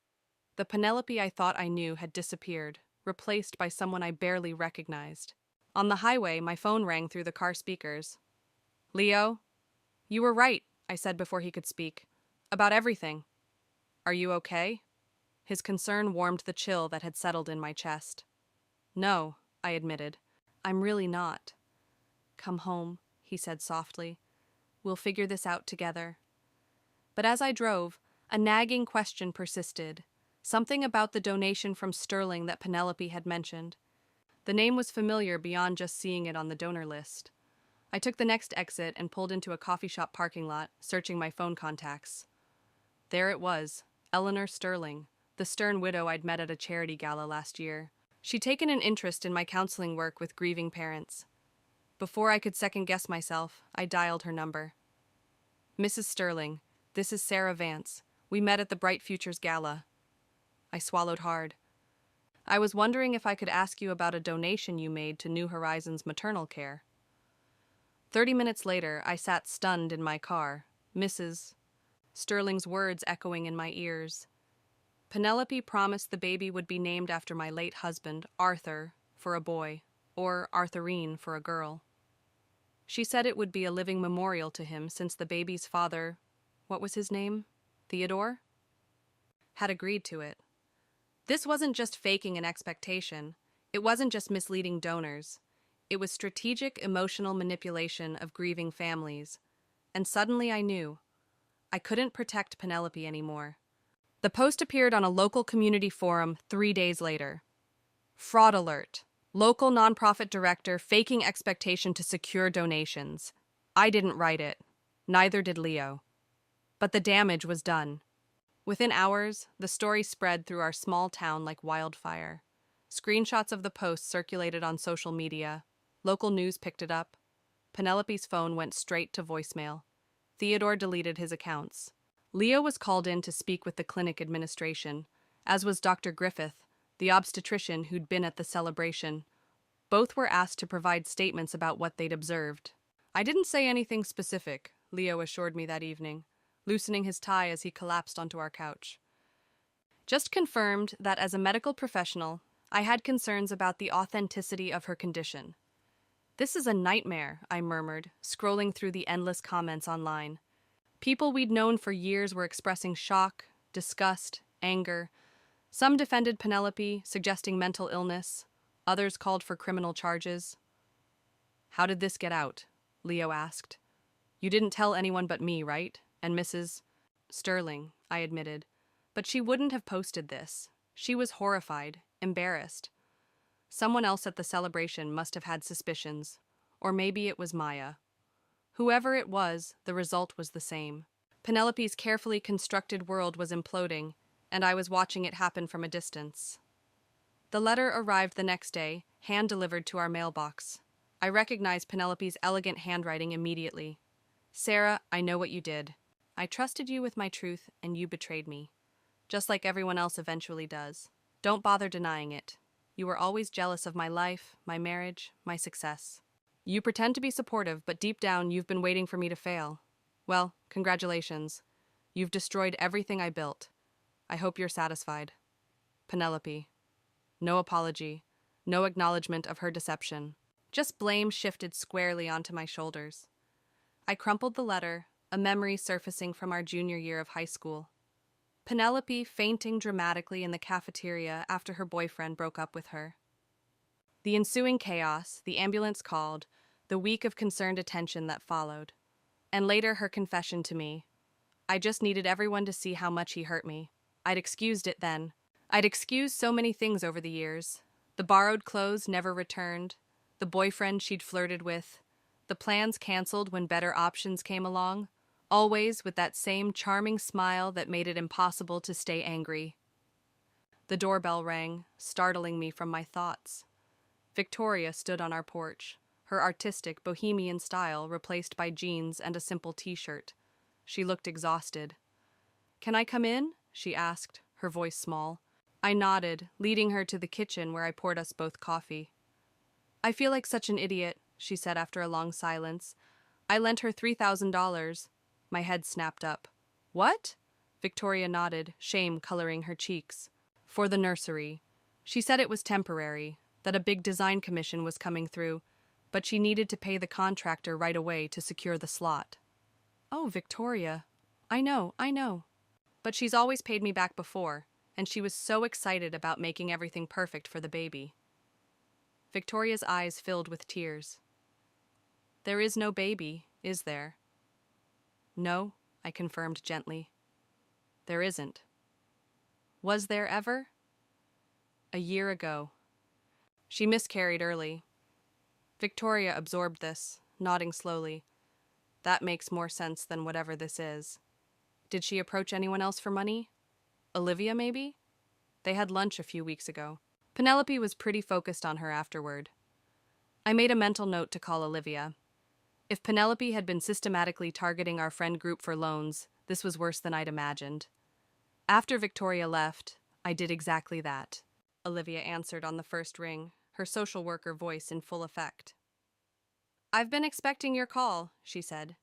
[SPEAKER 1] The Penelope I thought I knew had disappeared, replaced by someone I barely recognized. On the highway, my phone rang through the car speakers. Leo? You were right, I said before he could speak. About everything. Are you okay? His concern warmed the chill that had settled in my chest. No, I admitted. I'm really not. Come home, he said softly. We'll figure this out together. But as I drove, a nagging question persisted. Something about the donation from Sterling that Penelope had mentioned. The name was familiar beyond just seeing it on the donor list. I took the next exit and pulled into a coffee shop parking lot, searching my phone contacts. There it was, Eleanor Sterling, the stern widow I'd met at a charity gala last year. She'd taken an interest in my counseling work with grieving parents. Before I could second-guess myself, I dialed her number. Mrs. Sterling, this is Sarah Vance. We met at the Bright Futures Gala. I swallowed hard. I was wondering if I could ask you about a donation you made to New Horizons maternal care. 30 minutes later, I sat stunned in my car, Mrs. Sterling's words echoing in my ears. Penelope promised the baby would be named after my late husband, Arthur, for a boy, or Arthurine for a girl. She said it would be a living memorial to him since the baby's father what was his name? Theodore? Had agreed to it. This wasn't just faking an expectation. It wasn't just misleading donors. It was strategic emotional manipulation of grieving families. And suddenly I knew. I couldn't protect Penelope anymore. The post appeared on a local community forum 3 days later. Fraud alert. Local nonprofit director faking expectation to secure donations. I didn't write it. Neither did Leo. But the damage was done. Within hours, the story spread through our small town like wildfire. Screenshots of the post circulated on social media. Local news picked it up. Penelope's phone went straight to voicemail. Theodore deleted his accounts. Leo was called in to speak with the clinic administration, as was Dr. Griffith, the obstetrician who'd been at the celebration. Both were asked to provide statements about what they'd observed. I didn't say anything specific, Leo assured me that evening, loosening his tie as he collapsed onto our couch. Just confirmed that as a medical professional, I had concerns about the authenticity of her condition. This is a nightmare, I murmured, scrolling through the endless comments online. People we'd known for years were expressing shock, disgust, anger. Some defended Penelope, suggesting mental illness. Others called for criminal charges. How did this get out? Leo asked. You didn't tell anyone but me, right? And Mrs. Sterling, I admitted. But she wouldn't have posted this. She was horrified, embarrassed. Someone else at the celebration must have had suspicions. Or maybe it was Maya. Whoever it was, the result was the same. Penelope's carefully constructed world was imploding, and I was watching it happen from a distance. The letter arrived the next day, hand-delivered to our mailbox. I recognized Penelope's elegant handwriting immediately. Sarah, I know what you did. I trusted you with my truth, and you betrayed me. Just like everyone else eventually does. Don't bother denying it. You were always jealous of my life, my marriage, my success. You pretend to be supportive, but deep down you've been waiting for me to fail. Well, congratulations. You've destroyed everything I built. I hope you're satisfied. Penelope. No apology, no acknowledgement of her deception. Just blame shifted squarely onto my shoulders. I crumpled the letter, a memory surfacing from our junior year of high school. Penelope fainting dramatically in the cafeteria after her boyfriend broke up with her. The ensuing chaos, the ambulance called, the week of concerned attention that followed. And later her confession to me. I just needed everyone to see how much he hurt me. I'd excused it then. I'd excused so many things over the years. The borrowed clothes never returned, the boyfriend she'd flirted with, the plans canceled when better options came along, always with that same charming smile that made it impossible to stay angry. The doorbell rang, startling me from my thoughts. Victoria stood on our porch, her artistic, bohemian style replaced by jeans and a simple t-shirt. She looked exhausted. "Can I come in?" she asked, her voice small. I nodded, leading her to the kitchen where I poured us both coffee. "I feel like such an idiot," she said after a long silence. "I lent her $3,000. My head snapped up. "What?" Victoria nodded, shame coloring her cheeks. "For the nursery. She said it was temporary, that a big design commission was coming through, but she needed to pay the contractor right away to secure the slot." "Oh, Victoria. I know. But she's always paid me back before, and she was so excited about making everything perfect for the baby." Victoria's eyes filled with tears. "There is no baby, is there?" "No," I confirmed gently. "There isn't." "Was there ever?" "A year ago. She miscarried early." Victoria absorbed this, nodding slowly. "That makes more sense than whatever this is. Did she approach anyone else for money? Olivia, maybe? They had lunch a few weeks ago. Penelope was pretty focused on her afterward. I made a mental note to call Olivia. If Penelope had been systematically targeting our friend group for loans, this was worse than I'd imagined. After Victoria left, I did exactly that. Olivia answered on the first ring, her social worker voice in full effect. "I've been expecting your call," she said.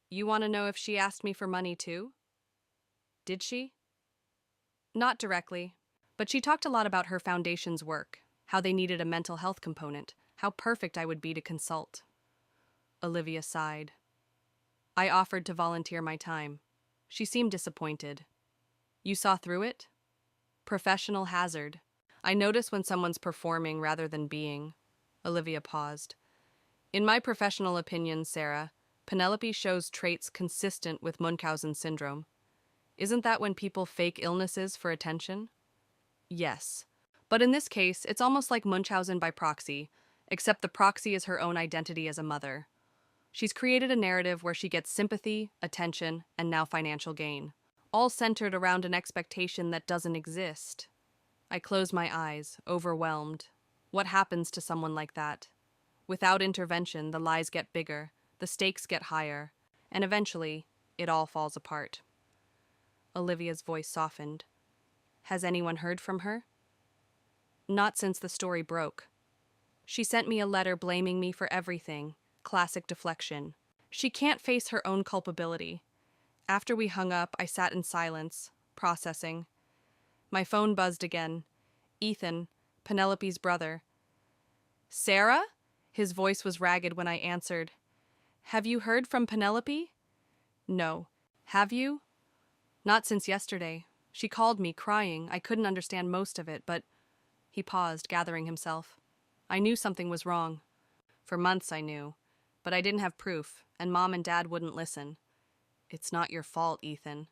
[SPEAKER 1] "You want to know if she asked me for money too?" "Did she?" "Not directly, but she talked a lot about her foundation's work, how they needed a mental health component, how perfect I would be to consult." Olivia sighed. "I offered to volunteer my time. She seemed disappointed. You saw through it? Professional hazard. I notice when someone's performing rather than being. Olivia paused. In my professional opinion, Sarah, Penelope shows traits consistent with Munchausen syndrome. Isn't that when people fake illnesses for attention? Yes. But in this case, it's almost like Munchausen by proxy, except the proxy is her own identity as a mother. She's created a narrative where she gets sympathy, attention, and now financial gain, all centered around an expectation that doesn't exist. I close my eyes, overwhelmed. What happens to someone like that? Without intervention, the lies get bigger, the stakes get higher, and eventually, it all falls apart. Olivia's voice softened. Has anyone heard from her? Not since the story broke. She sent me a letter blaming me for everything. Classic deflection. She can't face her own culpability. After we hung up, I sat in silence, processing. My phone buzzed again. Ethan, Penelope's brother. Sarah? His voice was ragged when I answered. Have you heard from Penelope? No. Have you? Not since yesterday. She called me, crying. I couldn't understand most of it, but... He paused, gathering himself. I knew something was wrong. For months I knew. But I didn't have proof, and Mom and Dad wouldn't listen. It's not your fault, Ethan.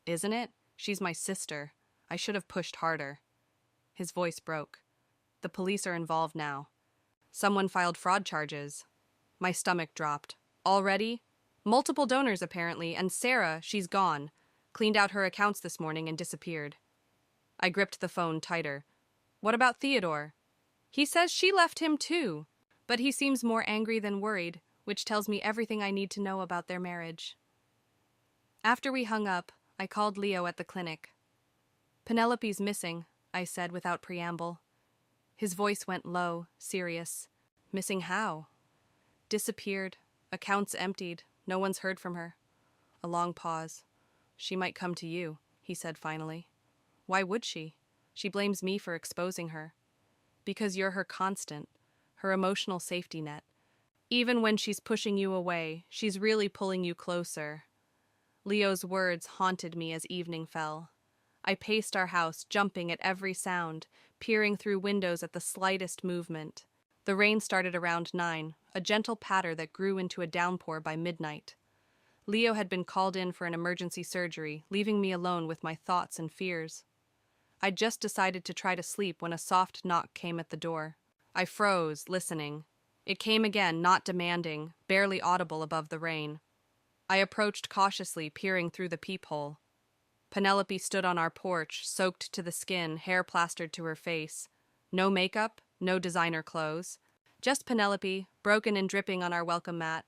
[SPEAKER 1] Isn't it? She's my sister. I should have pushed harder. His voice broke. The police are involved now. Someone filed fraud charges. My stomach dropped. Already? Multiple donors, apparently, and Sarah, she's gone. Cleaned out her accounts this morning and disappeared. I gripped the phone tighter. What about Theodore? He says she left him too, but he seems more angry than worried, which tells me everything I need to know about their marriage. After we hung up, I called Leo at the clinic. Penelope's missing, I said without preamble. His voice went low, serious. Missing how? Disappeared. Accounts emptied. No one's heard from her. A long pause. She might come to you, he said finally. Why would she? She blames me for exposing her. Because you're her constant, her emotional safety net. Even when she's pushing you away, she's really pulling you closer. Leo's words haunted me as evening fell. I paced our house, jumping at every sound, peering through windows at the slightest movement. The rain started around 9, a gentle patter that grew into a downpour by midnight. Leo had been called in for an emergency surgery, leaving me alone with my thoughts and fears. I'd just decided to try to sleep when a soft knock came at the door. I froze, listening. It came again, not demanding, barely audible above the rain. I approached cautiously, peering through the peephole. Penelope stood on our porch, soaked to the skin, hair plastered to her face. No makeup, no designer clothes. Just Penelope, broken and dripping on our welcome mat.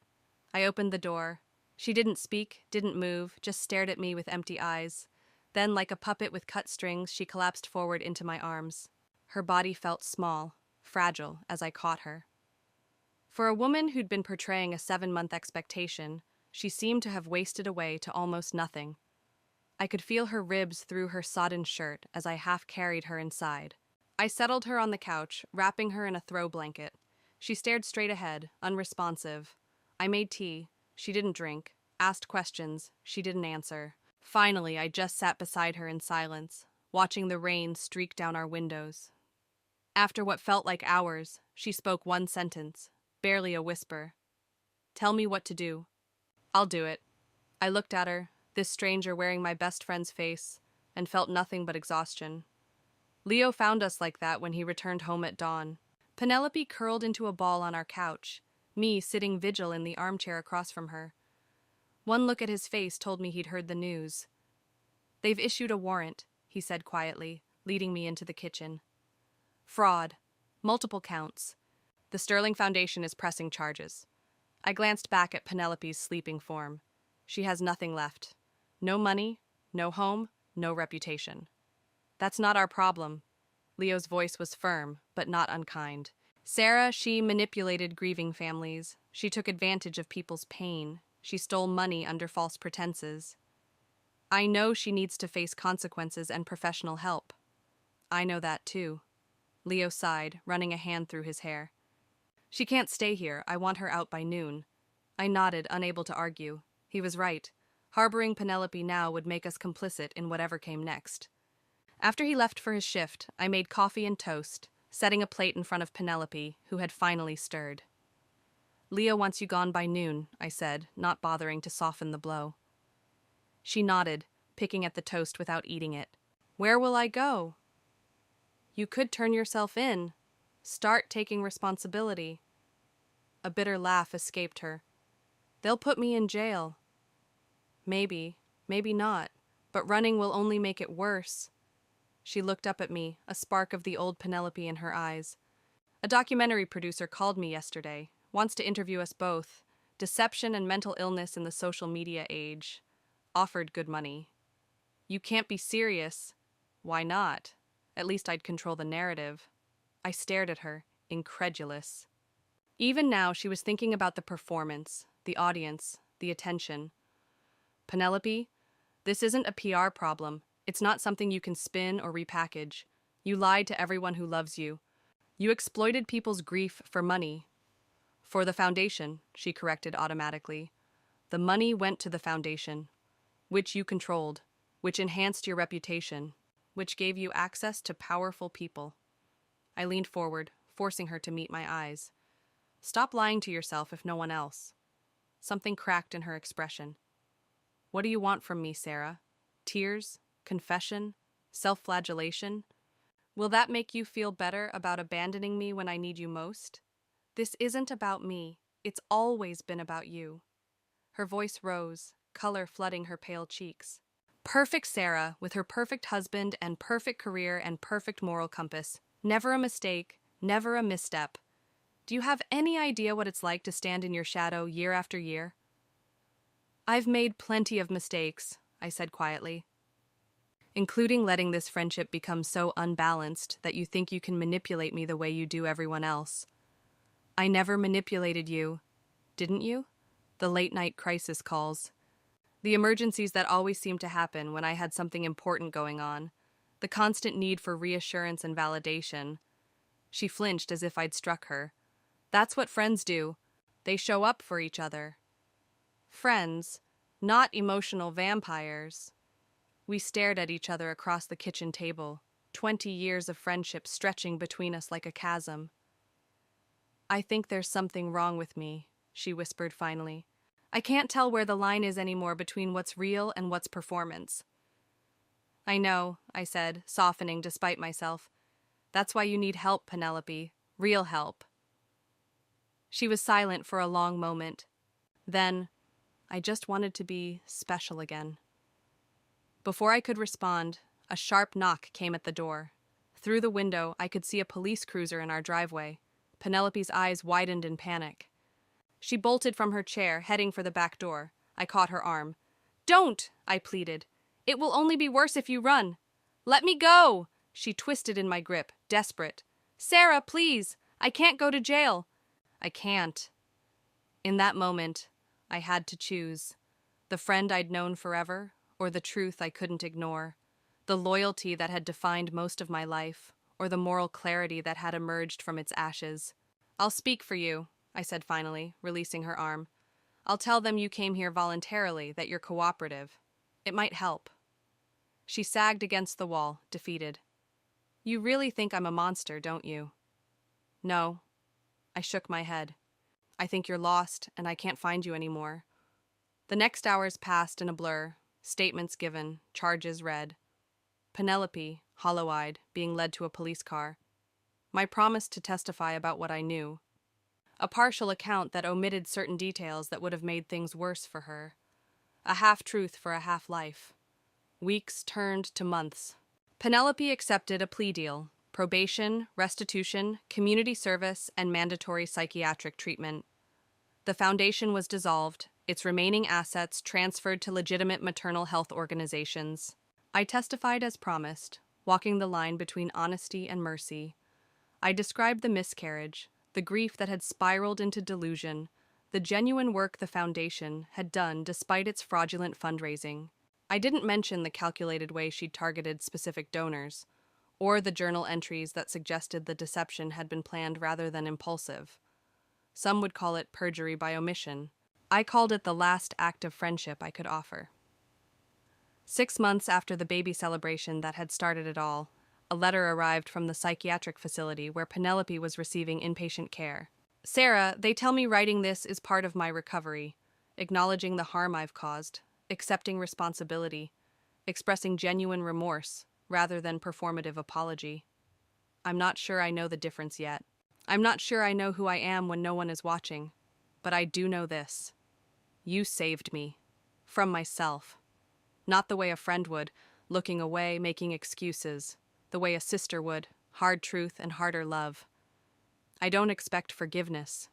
[SPEAKER 1] I opened the door. She didn't speak, didn't move, just stared at me with empty eyes. Then, like a puppet with cut strings, she collapsed forward into my arms. Her body felt small, fragile, as I caught her. For a woman who'd been portraying a 7-month expectation, she seemed to have wasted away to almost nothing. I could feel her ribs through her sodden shirt as I half-carried her inside. I settled her on the couch, wrapping her in a throw blanket. She stared straight ahead, unresponsive. I made tea. She didn't drink. Asked questions. She didn't answer. Finally, I just sat beside her in silence, watching the rain streak down our windows. After what felt like hours, she spoke one sentence, barely a whisper. Tell me what to do. I'll do it. I looked at her, this stranger wearing my best friend's face, and felt nothing but exhaustion. Leo found us like that when he returned home at dawn. Penelope curled into a ball on our couch, me sitting vigil in the armchair across from her. One look at his face told me he'd heard the news. They've issued a warrant, he said quietly, leading me into the kitchen. Fraud. Multiple counts. The Sterling Foundation is pressing charges. I glanced back at Penelope's sleeping form. She has nothing left. No money, no home, no reputation. That's not our problem. Leo's voice was firm, but not unkind. Sarah, she manipulated grieving families. She took advantage of people's pain. She stole money under false pretenses. I know she needs to face consequences and professional help. I know that too. Leo sighed, running a hand through his hair. She can't stay here. I want her out by noon. I nodded, unable to argue. He was right. Harboring Penelope now would make us complicit in whatever came next. After he left for his shift, I made coffee and toast, setting a plate in front of Penelope, who had finally stirred. "Leah wants you gone by noon," I said, not bothering to soften the blow. She nodded, picking at the toast without eating it. "Where will I go?" "You could turn yourself in. Start taking responsibility." A bitter laugh escaped her. "They'll put me in jail." "Maybe, maybe not, but running will only make it worse." She looked up at me, a spark of the old Penelope in her eyes. "A documentary producer called me yesterday, wants to interview us both. Deception and mental illness in the social media age. Offered good money." "You can't be serious." "Why not? At least I'd control the narrative." I stared at her, incredulous. Even now she was thinking about the performance, the audience, the attention. "Penelope, this isn't a PR problem. It's not something you can spin or repackage. You lied to everyone who loves you. You exploited people's grief for money." "For the foundation," she corrected automatically. "The money went to the foundation, which you controlled, which enhanced your reputation, which gave you access to powerful people." I leaned forward, forcing her to meet my eyes. "Stop lying to yourself if no one else." Something cracked in her expression. "What do you want from me, Sarah? Tears? Confession? Self-flagellation? Will that make you feel better about abandoning me when I need you most? This isn't about me. It's always been about you." Her voice rose, color flooding her pale cheeks. Perfect Sarah, with her perfect husband and perfect career and perfect moral compass. Never a mistake, never a misstep. Do you have any idea what it's like to stand in your shadow year after year? "I've made plenty of mistakes," I said quietly. "Including letting this friendship become so unbalanced that you think you can manipulate me the way you do everyone else." "I never manipulated you. Didn't you?" The late-night crisis calls. The emergencies that always seemed to happen when I had something important going on. The constant need for reassurance and validation. She flinched as if I'd struck her. "That's what friends do. They show up for each other." "Friends, not emotional vampires." We stared at each other across the kitchen table, 20 years of friendship stretching between us like a chasm. "I think there's something wrong with me," she whispered finally. "I can't tell where the line is anymore between what's real and what's performance." "I know," I said, softening despite myself. "That's why you need help, Penelope. Real help." She was silent for a long moment. Then, "I just wanted to be special again." Before I could respond, a sharp knock came at the door. Through the window, I could see a police cruiser in our driveway. Penelope's eyes widened in panic. She bolted from her chair, heading for the back door. I caught her arm. "Don't!" I pleaded. "It will only be worse if you run." "Let me go!" She twisted in my grip, desperate. "Sarah, please! I can't go to jail." "I can't." In that moment, I had to choose. The friend I'd known forever, or the truth I couldn't ignore. The loyalty that had defined most of my life, or the moral clarity that had emerged from its ashes. "I'll speak for you," I said finally, releasing her arm. "I'll tell them you came here voluntarily, that you're cooperative. It might help." She sagged against the wall, defeated. "You really think I'm a monster, don't you?" "No." I shook my head. "I think you're lost, and I can't find you anymore." The next hours passed in a blur, statements given, charges read. Penelope, hollow-eyed, being led to a police car. My promise to testify about what I knew. A partial account that omitted certain details that would have made things worse for her. A half-truth for a half-life. Weeks turned to months. Penelope accepted a plea deal: probation, restitution, community service, and mandatory psychiatric treatment. The foundation was dissolved, its remaining assets transferred to legitimate maternal health organizations. I testified as promised, walking the line between honesty and mercy. I described the miscarriage, the grief that had spiraled into delusion, the genuine work the foundation had done despite its fraudulent fundraising. I didn't mention the calculated way she'd targeted specific donors, or the journal entries that suggested the deception had been planned rather than impulsive. Some would call it perjury by omission. I called it the last act of friendship I could offer. 6 months after the baby celebration that had started it all, a letter arrived from the psychiatric facility where Penelope was receiving inpatient care. Sarah, they tell me writing this is part of my recovery, acknowledging the harm I've caused, accepting responsibility, expressing genuine remorse rather than performative apology. I'm not sure I know the difference yet. I'm not sure I know who I am when no one is watching, but I do know this. You saved me. From myself. Not the way a friend would, looking away, making excuses. The way a sister would, hard truth and harder love. I don't expect forgiveness.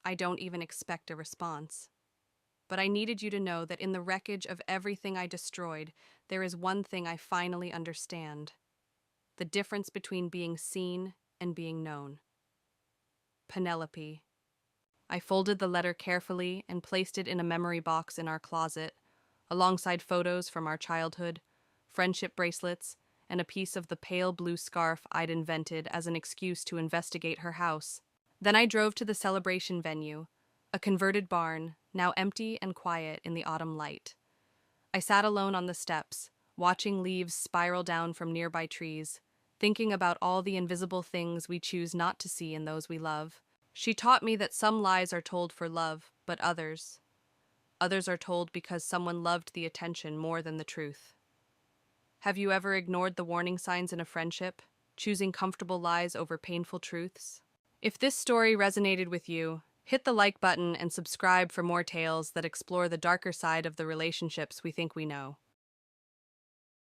[SPEAKER 1] I don't even expect a response. But I needed you to know that in the wreckage of everything I destroyed, there is one thing I finally understand. The difference between being seen and being known. Penelope. I folded the letter carefully and placed it in a memory box in our closet, alongside photos from our childhood, friendship bracelets, and a piece of the pale blue scarf I'd invented as an excuse to investigate her house. Then I drove to the celebration venue, a converted barn, now empty and quiet in the autumn light. I sat alone on the steps, watching leaves spiral down from nearby trees, thinking about all the invisible things we choose not to see in those we love. She taught me that some lies are told for love, but others are told because someone loved the attention more than the truth. Have you ever ignored the warning signs in a friendship, choosing comfortable lies over painful truths? If this story resonated with you, hit the like button and subscribe for more tales that explore the darker side of the relationships we think we know.